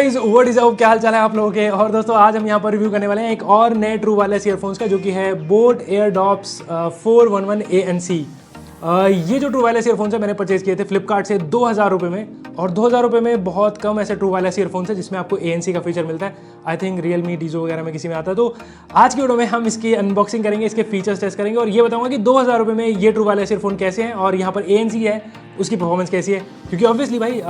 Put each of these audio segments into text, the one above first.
Guys what is up, क्या हाल चाल है आप लोगों के। और दोस्तों आज हम यहाँ पर रिव्यू करने वाले हैं एक और नए ट्रू वायरलेस ईयरफोन्स का, जो कि है बोट एयरडॉप्स 411 ANC। ये जो ट्रू वायरलेस ईयरफोन्स है मैंने परचेज किए थे फ्लिपकार्ट से 2000 रुपये में। और 2000 रुपये में बहुत कम ऐसे ट्रू वायरलेस ईयरफोन्स है जिसमें आपको ANC का फीचर मिलता है। आई थिंक रियलमी डीजो वगैरह में किसी में आता है। तो आज की वीडियो में हम इसकी अनबॉक्सिंग करेंगे, इसके फीचर्स टेस्ट करेंगे और ये बताऊंगा कि 2000 रुपये में ये ट्रू वायरलेस ईयरफोन कैसे हैं और यहाँ पर ANC है उसकी परफॉर्मेंस कैसी है। क्योंकि ऑब्वियसली भाई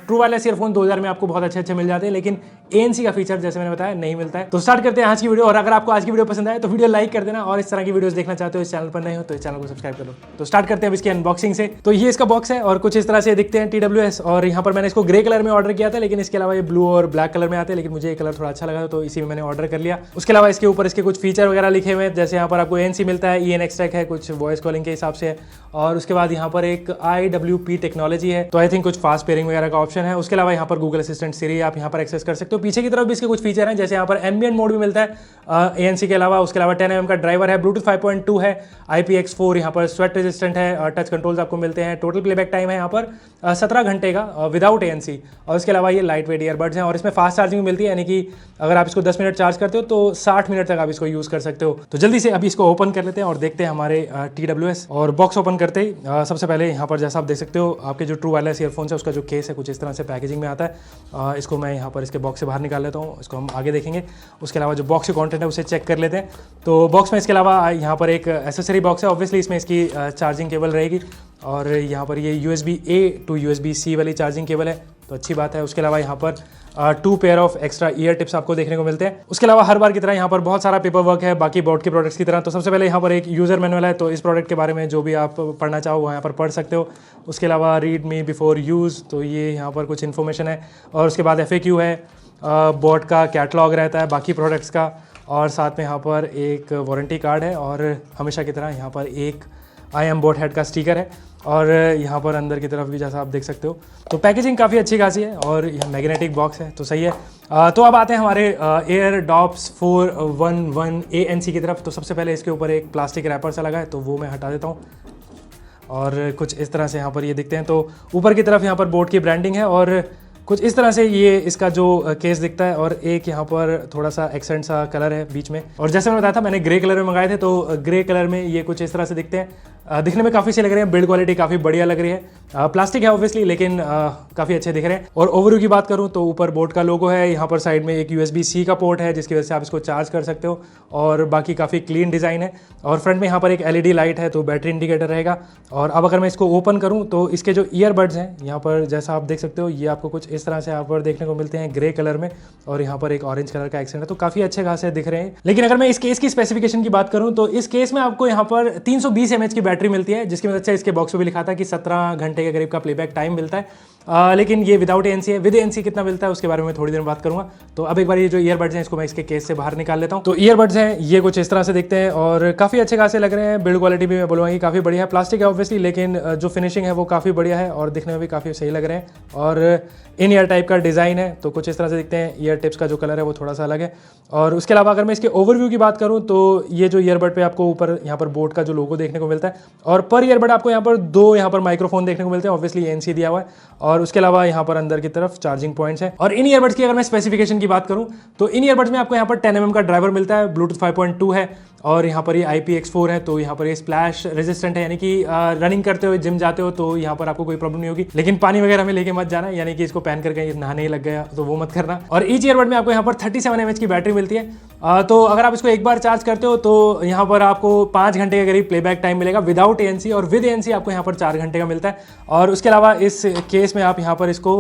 ट्रू वायरलेस ईयरफोन 2000 में आपको बहुत अच्छे मिल जाते हैं, लेकिन ANC का फीचर जैसे मैंने बताया नहीं मिलता है। तो स्टार्ट करते हैं आज की वीडियो। और अगर आपको आज की वीडियो पसंद आए तो वीडियो लाइक कर देना, और इस तरह की वीडियोस देखना चाहते हो, इस चैनल पर नए हो तो इस चैनल को सब्सक्राइब कर लो। तो स्टार्ट करते हैं अब इसकी अनबॉक्सिंग से। तो ये इसका बॉक्स है और कुछ इस तरह से दिखते हैं TWS। और यहाँ पर मैंने इसको ग्रे कलर में ऑर्डर किया था, लेकिन इसके अलावा ये ब्लू और ब्लैक कलर में आते हैं, लेकिन मुझे ये कलर थोड़ा अच्छा लगा तो इसी में मैंने ऑर्डर कर लिया। उसके अलावा इसके ऊपर इसके कुछ फीचर वगैरह लिखे हुए हैं, जैसे यहाँ पर आपको ANC मिलता है, EN एक्सट्रैक्ट है, कुछ वॉइस कॉलिंग के हिसाब से है, और उसके बाद यहाँ पर एक IWP टेक्नोलॉजी है, तो आई थिंक कुछ फास्ट पेयरिंग वगैरह का ऑप्शन है। उसके अलावा यहाँ पर गूगल असिस्टेंट सिरी आप यहाँ पर एक्सेस कर सकते हो। पीछे की तरफ भी इसके कुछ फीचर हैं, जैसे यहाँ पर एम्बिएंट मोड भी मिलता है ANC के अलावा। उसके अलावा 10mm का ड्राइवर है, ब्लूटूथ 5.2 है, IPX4 यहाँ पर स्वेट रेजिस्टेंट है, टच कंट्रोल्स आपको मिलते हैं। टोटल प्लेबैक टाइम है यहाँ पर 17 घंटे का विदाउट ANC। और उसके अलावा ये लाइट वेट ईयरबड्स हैं और इसमें फास्ट चार्जिंग मिलती है, यानी कि अगर आप इसको 10 मिनट चार्ज करते हो तो 60 मिनट तक आप इसको यूज़ कर सकते हो। तो जल्दी से अभी इसको ओपन कर लेते हैं और देखते हैं हमारे TWS। और बॉक्स ओपन करते ही सबसे पहले यहाँ पर जैसा आप देख सकते हो आपके जो ट्रू वायरलेस ईयरफोन्स है उसका जो केस है कुछ इस तरह से पैकेजिंग में आता है। इसको मैं यहाँ पर इसके बॉक्स से बाहर निकाल लेता हूँ, इसको हम आगे देखेंगे। उसके अलावा जो बॉक्स के कंटेंट है उसे चेक कर लेते हैं। तो बॉक्स में इसके अलावा यहाँ पर एक एसेसरी बॉक्स है, ऑब्वियसली इसमें इसकी चार्जिंग केबल रहेगी, और यहाँ पर ये USB-A to USB-C वाली चार्जिंग केबल है, तो अच्छी बात है। उसके अलावा यहाँ पर 2 pair of extra year tips आपको देखने को मिलते हैं। उसके अलावा हर बार की तरह यहाँ पर बहुत सारा पेपर वर्क है बाकी बोट के प्रोडक्ट्स की तरह। तो सबसे पहले यहाँ पर एक यूज़र मैनुअल है, तो इस प्रोडक्ट के बारे में जो भी आप पढ़ना चाहो वो यहाँ पर पढ़ सकते हो। उसके अलावा रीड मी बिफोर यूज़, तो ये यहाँ पर कुछ इन्फॉर्मेशन है। और उसके बाद FAQ है, बोट का कैटलॉग रहता है बाकी प्रोडक्ट्स का, और साथ में यहाँ पर एक वारंटी कार्ड है, और हमेशा की तरह यहाँ पर एक आई एम बोट हेड का स्टिकर है। और यहाँ पर अंदर की तरफ भी जैसा आप देख सकते हो, तो पैकेजिंग काफ़ी अच्छी खासी है और यह मैग्नेटिक बॉक्स है, तो सही है। तो अब आते हैं हमारे एयरडॉप्स 411 ANC की तरफ। तो सबसे पहले इसके ऊपर एक प्लास्टिक रैपर सा लगा है, तो वो मैं हटा देता हूँ। और कुछ इस तरह से यहाँ पर ये दिखते हैं। तो ऊपर की तरफ यहाँ पर बोट की ब्रांडिंग है और कुछ इस तरह से ये इसका जो केस दिखता है, और एक यहाँ पर थोड़ा सा एक्सेंट सा कलर है बीच में। और जैसे मैंने बताया था मैंने ग्रे कलर में मंगाए थे, तो ग्रे कलर में ये कुछ इस तरह से दिखते हैं। दिखने में काफ़ी अच्छे लग रहे हैं, बिल्ड क्वालिटी काफ़ी बढ़िया लग रही है। प्लास्टिक है ऑब्वियसली, लेकिन काफ़ी अच्छे दिख रहे हैं। और ओवरव्यू की बात करूँ तो ऊपर बोट का लोगो है, यहाँ पर साइड में एक USB-C का पोर्ट है जिसकी वजह से आप इसको चार्ज कर सकते हो, और बाकी काफ़ी क्लीन डिज़ाइन है। और फ्रंट में यहाँ पर एक LED लाइट है, तो बैटरी इंडिकेटर रहेगा। और अब अगर मैं इसको ओपन करूँ तो इसके जो ईयरबड्स हैं यहाँ पर जैसा आप देख सकते हो, ये आपको कुछ इस तरह से यहाँ पर देखने को मिलते हैं ग्रे कलर में, और यहाँ पर एक ऑरेंज कलर का एक्सेंट है, तो काफ़ी अच्छे खासे दिख रहे हैं। लेकिन अगर मैं इस केस की स्पेसिफिकेशन की बात करूँ तो इस केस में आपको यहाँ पर 320 mAh की बैटरी मिलती है, जिसकी वजह से इसके बॉक्स में भी लिखा था कि 17 घंटे के करीब का प्लेबैक टाइम मिलता है। लेकिन ये विदाउट ANC है। विद ANC कितना मिलता है उसके बारे में थोड़ी देर में बात करूंगा। तो अब एक बार ये जो ईयरबड्स हैं इसको मैं इसके केस से बाहर निकाल लेता हूँ। तो ईयरबड्स हैं ये कुछ इस तरह से दिखते हैं और काफ़ी अच्छे खासे लग रहे हैं। बिल्ड क्वालिटी भी मैं बोलूँगा कि काफ़ी बढ़िया है। प्लास्टिक है ऑब्वियसली, लेकिन जो फिनिशिंग है वो काफ़ी बढ़िया है और दिखने में भी काफ़ी सही लग रहे हैं। और इन ईयर टाइप का डिज़ाइन है, तो कुछ इस तरह से दिखते हैं। ईयर टिप्स का जो कलर है वो थोड़ा सा अलग है। और उसके अलावा अगर मैं इसके ओवरव्यू की बात करूँ तो ये जो ईयरबड पे आपको ऊपर यहाँ पर बोट का जो लोगो देखने को मिलता है, और पर ईयरबड आपको यहाँ पर 2 यहाँ पर माइक्रोफोन देखने को मिलते हैं, ऑब्वियसली ANC दिया हुआ है। और उसके अलावा यहाँ पर अंदर की तरफ चार्जिंग पॉइंट्स हैं। और इन ईयरबड्स की अगर मैं स्पेसिफिकेशन की बात करूं तो इन ईयरबड्स में आपको यहाँ पर 10mm का ड्राइवर मिलता है, ब्लूटूथ 5.2 है, और यहाँ पर ये IPX4 है, तो यहाँ पर ये स्प्लैश रेजिस्टेंट है, यानी कि रनिंग करते हो, जिम जाते हो तो यहाँ पर आपको कोई प्रॉब्लम नहीं होगी। लेकिन पानी वगैरह में लेके मत जाना, यानी कि इसको पहन करके नहाने ही लग गया तो वो मत करना। और ईच ईयरबड में आपको यहाँ पर 37 mAh की बैटरी मिलती है। तो अगर आप इसको एक बार चार्ज करते हो तो यहाँ पर आपको 5 घंटे के करीब प्लेबैक टाइम मिलेगा विदाउट ANC, और विद ANC आपको यहाँ पर 4 घंटे का मिलता है। और उसके अलावा इस केस में आप यहाँ पर इसको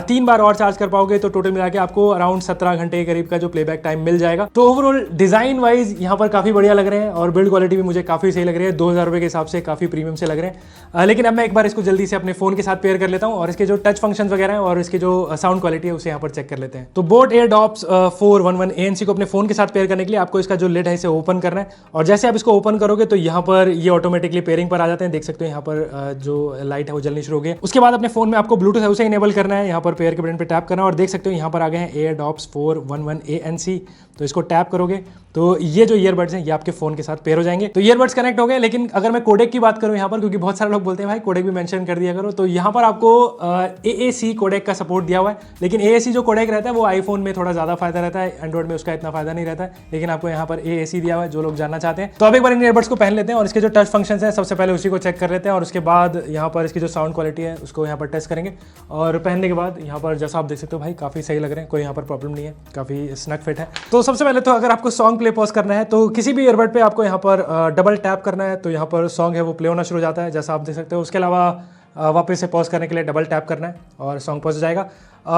3 बार और चार्ज कर पाओगे, तो टोटल मिला के आपको अराउंड 17 घंटे के करीब का जो प्लेबैक टाइम मिल जाएगा। तो ओवरऑल डिजाइन वाइज यहाँ पर काफ़ी बढ़िया लग रहे हैं और बिल्ड क्वालिटी भी मुझे काफ़ी सही लग रही है। 2000 रुपये के हिसाब से काफ़ी प्रीमियम से लग रहे हैं। लेकिन अब मैं एक बार इसको जल्दी से अपने फ़ोन के साथ पेयर कर लेता हूँ और इसके जो टच फंक्शंस वगैरह हैं और इसके जो साउंड क्वालिटी है उसे यहाँ पर चेक कर लेते हैं। तो बोट एयरडॉप्स 411 ANC को अपने फ़ोन के साथ पेयर करने के लिए आपको इसका जो लिड है इसे ओपन करना है, और जैसे आप इसको ओपन करोगे तो यहाँ पर ये ऑटोमेटिकली पेयरिंग पर आ जाते हैं। देख सकते हो यहाँ पर जो लाइट है वो जलनी शुरू हो गई। उसके बाद अपने फ़ोन में आपको ब्लूटूथ है उसे इनेबल करना है, यहाँ पर पेयर के बटन पर टैप करना है, और देख सकते हो यहाँ पर आ गए हैं एयरडॉप्स 411 ANC। तो इसको टैप करोगे तो ये जो ईयरबड्स हैं ये आपके फ़ोन के साथ पेयर हो जाएंगे। तो ईयरबड्स कनेक्ट हो गए। लेकिन अगर मैं कोडेक की बात करूँ यहाँ पर, क्योंकि बहुत सारे लोग बोलते हैं भाई कोडेक भी मेंशन कर दिया करो, तो यहाँ पर आपको AAC कोडेक का सपोर्ट दिया हुआ है। लेकिन AAC जो कोडेक रहता है वो आईफोन में थोड़ा ज़्यादा फायदा रहता है, एंड्रॉइड में उसका इतना फायदा नहीं रहता है। लेकिन आपको यहाँ पर AAC दिया हुआ है, जो लोग जानना चाहते हैं। तो अब एक बार इन ईयरबड्स को पहन लेते हैं और इसके जो टच फंक्शन है सबसे पहले उसी को चेक कर लेते हैं, और उसके बाद यहाँ पर इसकी जो साउंड क्वालिटी है उसको यहाँ पर टेस्ट करेंगे। और पहनने के बाद यहाँ पर जैसा आप देख सकते हो भाई काफ़ी सही लग रहे हैं, कोई यहाँ पर प्रॉब्लम नहीं है, काफ़ी स्नग फिट है। तो सबसे पहले तो अगर आपको सॉन्ग प्ले पॉज करना है तो किसी भी ईयरबड पे आपको यहाँ पर डबल टैप करना है, तो यहाँ पर सॉन्ग है वो प्ले होना शुरू हो जाता है, जैसा आप देख सकते हो। उसके अलावा वापस से पॉज करने के लिए डबल टैप करना है और सॉन्ग पॉज हो जाएगा।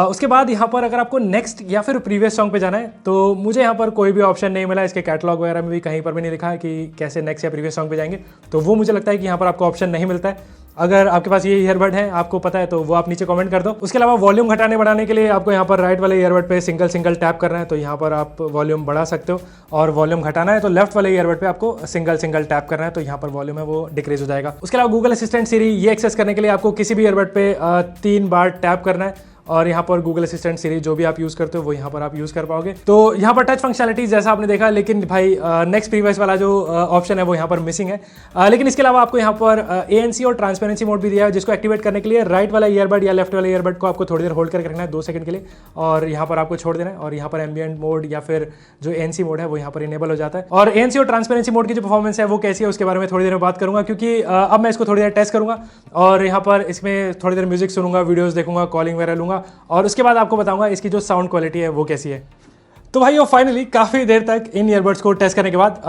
उसके बाद यहाँ पर अगर आपको नेक्स्ट या फिर प्रीवियस सॉन्ग पे जाना है तो मुझे यहाँ पर कोई भी ऑप्शन नहीं मिला, इसके कैटलॉग वगैरह में भी कहीं पर भी नहीं लिखा है कि कैसे नेक्स्ट या प्रीवियस सॉन्ग पे जाएंगे, तो वो मुझे लगता है कि यहाँ पर आपको ऑप्शन नहीं मिलता है। अगर आपके पास ये ईयरबड है, आपको पता है, तो वो आप नीचे कमेंट कर दो। उसके अलावा वॉल्यूम घटाने बढ़ाने के लिए आपको यहाँ पर राइट वाले ईयरबड पे सिंगल टैप करना है, तो यहाँ पर आप वॉल्यूम बढ़ा सकते हो, और वॉल्यूम घटाना है तो लेफ्ट वाले ईयरबड पे आपको सिंगल टैप करना है, तो यहाँ पर वॉल्यूम है वो डिक्रीज हो जाएगा। उसके अलावा गूगल असिस्टेंट सीरी ये एक्सेस करने के लिए आपको किसी भी ईयरबड पे 3 बार टैप करना है, और यहाँ पर गूगल असिस्टेंट सीरीज जो भी आप यूज़ करते हो वो यहाँ पर आप यूज़ कर पाओगे। तो यहाँ पर टच फंक्शनलिटीज जैसा आपने देखा, लेकिन भाई नेक्स्ट प्रीवियस वाला जो ऑप्शन है वो यहाँ पर मिसिंग है। लेकिन इसके अलावा आपको यहाँ पर ANC और ट्रांसपेरेंसी मोड भी दिया है, जिसको एक्टिवेट करने के लिए राइट वाला ईयरबड या लेफ्ट वाला ईयरबड को आपको थोड़ी देर होल्ड करके रखना है 2 सेकंड के लिए, और यहाँ पर आपको छोड़ देना है, और यहाँ पर एम्बिएंट मोड या फिर जो ANC मोड है वो यहाँ पर इनेबल हो जाता है। और ANC और ट्रांसपेरेंसी मोड की जो परफॉर्मेंस है वो कैसी है उसके बारे में थोड़ी देर में बात करूँगा, क्योंकि अब मैं इसको थोड़ी देर टेस्ट करूँगा और यहाँ पर इसमें थोड़ी देर म्यूजिक सुनूंगा, वीडियोज़ देखूंगा, कॉलिंग वगैरह लूँगा, और उसके बाद आपको बताऊंगा इसकी जो साउंड क्वालिटी है वो कैसी है। तो भाई फाइनली काफ़ी देर तक इन ईयरबड्स को टेस्ट करने के बाद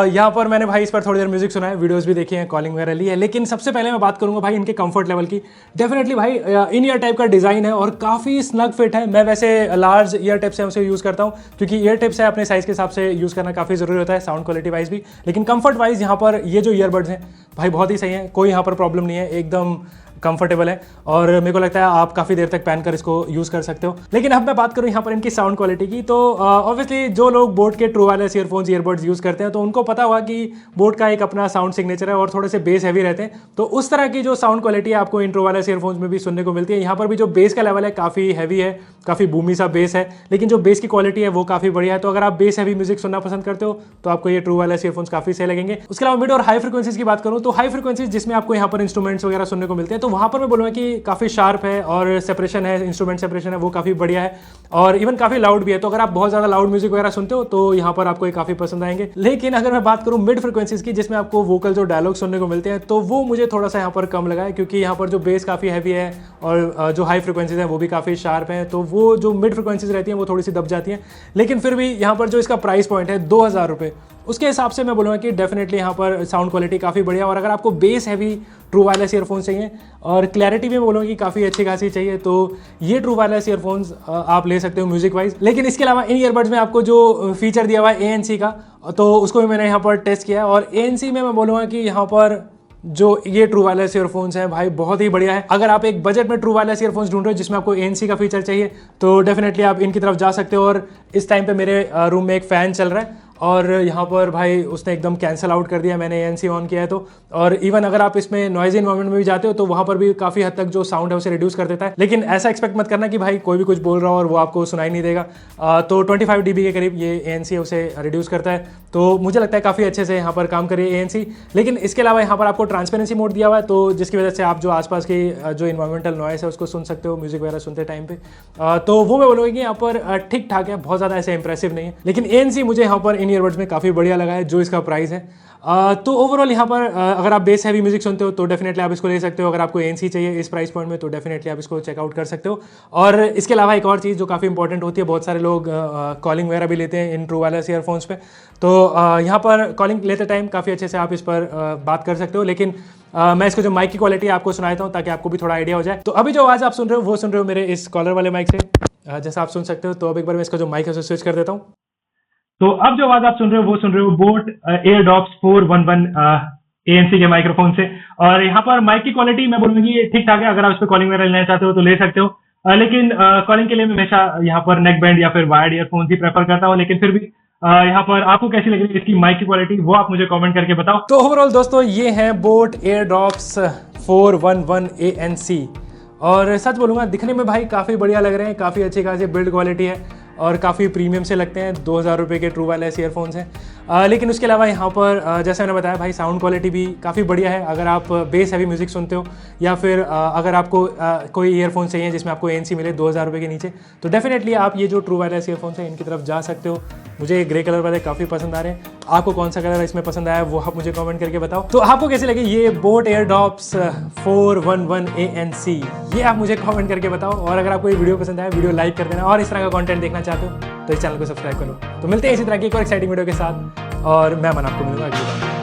यहाँ पर मैंने भाई इस पर थोड़ी देर म्यूजिक सुना है, वीडियोस भी देखी हैं, कॉलिंग वगैरह ली है। लेकिन सबसे पहले मैं बात करूंगा भाई इनके कंफर्ट लेवल की। डेफिनेटली भाई इन ईयर टाइप का डिज़ाइन है और काफ़ी स्नग फिट है। मैं वैसे लार्ज ईयर टिप्स है उसे यूज़ करता हूँ, क्योंकि ईयर टिप्स है अपने साइज़ के हिसाब से यूज़ करना काफ़ी ज़रूरी होता है, साउंड क्वालिटी वाइज भी। लेकिन कंफर्ट वाइज यहाँ पर ये जो ईयरबड्स हैं भाई बहुत ही सही है, कोई यहाँ पर प्रॉब्लम नहीं है, एकदम कंफर्टेबल है, और मेरे को लगता है आप काफ़ी देर तक पहनकर इसको यूज़ कर सकते हो। लेकिन अब मैं बात करूँ यहाँ पर इनकी साउंड क्वालिटी की, तो ऑब्वियसली जो लोग बोट के true wireless earphones earbuds use करते हैं तो उनको पता हुआ कि बोट का एक अपना साउंड सिग्नेचर है और थोड़े से बेस हैवी रहते हैं, तो उस तरह की जो साउंड क्वालिटी है आपको इन ट्रू वायरलेस ईयरफोन्स में भी सुनने को मिलती है। यहाँ पर भी जो बेस का लेवल है काफ़ी हैवी है, काफ़ी बूमी सा बेस है, लेकिन जो बेस की क्वालिटी है वो काफ़ी बढ़िया है। तो अगर आप बेस हैवी म्यूजिक सुनना पसंद करते हो तो आपको ये ट्रू वायरलेस ईयरफोन्स काफ़ी सही लगेंगे। उसके अलावा मिड और हाई फ्रीक्वेंसीज की बात करूँ तो हाई फ्रीक्वेंसीज जिसमें आपको यहाँ पर इंस्ट्रूमेंट्स वगैरह सुनने को मिलते हैं, तो वहाँ पर मैं बोलूँगा कि काफ़ी शार्प है और सेपरेशन है, इंस्ट्रूमेंट सेपरेशन है वो काफ़ी बढ़िया है, और इवन काफ़ी लाउड भी है। तो अगर आप बहुत ज़्यादा लाउड म्यूजिक वगैरह सुनते हो तो यहाँ पर आपको ये काफ़ी पसंद आएंगे। लेकिन अगर मैं बात करूँ मिड फ्रीक्वेंसीज की जिसमें आपको वोकल जो डायलॉग सुनने को मिलते हैं, तो वो मुझे थोड़ा सा यहाँ पर कम लगा है, क्योंकि यहाँ पर जो बेस काफ़ी हैवी है और जो हाई फ्रीक्वेंसीज हैं वो भी काफ़ी शार्प हैं, तो वो जो मिड फ्रीक्वेंसीज रहती हैं वो थोड़ी सी दब जाती हैं। लेकिन फिर भी यहाँ पर जो इसका प्राइस पॉइंट है 2000 रुपये, उसके हिसाब से मैं बोलूँगा कि डेफिनेटली यहाँ पर साउंड क्वालिटी काफ़ी बढ़िया, और अगर आपको base heavy true wireless earphones चाहिए और क्लैरिटी भी मैं बोलूँगा कि काफ़ी अच्छी खासी चाहिए, तो ये ट्रू वायरलेस ईयरफोन्स आप ले सकते हो म्यूजिक वाइज। लेकिन इसके अलावा इन ईयरबड्स में आपको जो फीचर दिया हुआ है ANC का, तो उसको भी मैंने यहाँ पर टेस्ट किया है, और ANC में मैं बोलूँगा कि यहाँ पर जो ये ट्रू वायरलेस ईयरफोन्स हैं भाई बहुत ही बढ़िया है। अगर आप एक बजट में ट्रू वायरलेस ईयरफोन्स ढूंढ रहे हो जिसमें आपको ANC का फीचर चाहिए, तो डेफिनेटली आप इनकी तरफ जा सकते हो। और इस टाइम पे मेरे रूम में एक फ़ैन चल रहा है और यहाँ पर भाई उसने एकदम कैंसिल आउट कर दिया, मैंने ANC ऑन किया है तो। और इवन अगर आप इसमें नॉइजी इन्वायरमेंट में भी जाते हो तो वहाँ पर भी काफ़ी हद तक जो साउंड है उसे रिड्यूस कर देता है। लेकिन ऐसा एक्सपेक्ट मत करना कि भाई कोई भी कुछ बोल रहा हो और वो आपको सुनाई नहीं देगा। तो 25 dB के करीब ये ANC उसे रिड्यूस करता है, तो मुझे लगता है काफ़ी अच्छे से यहाँ पर काम करिए ANC। लेकिन इसके अलावा यहाँ पर आपको ट्रांसपेरेंसी मोड दिया हुआ है, तो जिसकी वजह से आप जो आसपास की जो इन्वायरमेंटल नॉइस है उसको सुन सकते हो म्यूजिक वगैरह सुनते टाइम पे। तो वो मैं बोलूँगा कि यहाँ पर ठीक ठाक है, बहुत ज़्यादा ऐसे इंप्रेसिव नहीं है। लेकिन ANC मुझे यहाँ पर इन ईयरबड्स में काफ़ी बढ़िया लगा है जो इसका प्राइस है। तो ओवरऑल यहाँ पर अगर आप बेस हैवी म्यूजिक सुनते हो तो डेफिनेटली आप इसको ले सकते हो। अगर आपको ANC चाहिए इस प्राइस पॉइंट में तो डेफिनेटली आप इसको चेकआउट कर सकते हो। और इसके अलावा एक और चीज़ जो काफ़ी इंपॉर्टेंट होती है, बहुत सारे लोग कॉलिंग वगैरह भी लेते हैं इन ट्रू वायरलेस ईयरफोन्स पे, तो यहाँ पर कॉलिंग लेते टाइम काफ़ी अच्छे से आप इस पर बात कर सकते हो। लेकिन मैं इसको जो माइक की क्वालिटी है आपको सुनाता हूँ ताकि आपको भी थोड़ा आइडिया हो जाए। तो अभी जो आवाज़ आप सुन रहे हो वो सुन रहे हो मेरे इस कॉलर वाले माइक से, जैसा आप सुन सकते हो। तो अब एक बार मैं इसका जो माइक है उसे स्विच कर देता हूँ। तो अब जो आवाज़ आप सुन रहे हो वो सुन रहे हो बोट एयरडॉप्स 411 ANC के माइक्रोफोन से। और यहाँ पर माइक की क्वालिटी मैं बोलूँगी ये ठीक ठाक है, अगर आप इस पर कॉलिंग वगैरह लेना चाहते हो तो ले सकते हो। लेकिन कॉलिंग के लिए मैं हमेशा यहाँ पर नेक बैंड या फिर वायर्ड ईयरफोन्स ही प्रेफर करता हूँ। लेकिन फिर भी यहाँ पर आपको कैसी लग रही है इसकी माइक की क्वालिटी वो आप मुझे कमेंट करके बताओ। तो ओवरऑल दोस्तों ये हैं बोट एयरडॉप्स 411 ANC, और सच बोलूँगा दिखने में भाई काफ़ी बढ़िया लग रहे हैं, काफ़ी अच्छी खासी बिल्ड क्वालिटी है। और काफ़ी प्रीमियम से लगते हैं। 2000 रुपये के ट्रू वायरलेस ईयरफोन्स हैं। लेकिन उसके अलावा यहाँ पर जैसे मैंने बताया भाई, साउंड क्वालिटी भी काफ़ी बढ़िया है। अगर आप बेस हैवी म्यूज़िक सुनते हो या फिर अगर आपको कोई ईयरफोन चाहिए जिसमें आपको ANC मिले 2000 रुपये के नीचे, तो डेफिनेटली आप ये जो ट्रू वायरलेस ईयरफोन्स हैं इनकी तरफ जा सकते हो। मुझे ग्रे कलर वाले काफ़ी पसंद आ रहे हैं। आपको कौन सा कलर इसमें पसंद आया वो आप मुझे कमेंट करके बताओ। तो आपको कैसे लगे ये बोट एयरडॉप्स 411 ANC, ये आप मुझे कमेंट करके बताओ। और अगर आपको ये वीडियो पसंद आया, वीडियो लाइक कर देना, और इस तरह का कंटेंट देखना चाहते हो तो इस चैनल को सब्सक्राइब करो। तो मिलते हैं इसी तरह की एक और एक्साइटिंग वीडियो के साथ, और मैं मन आपको मिलूंगा अगली बार।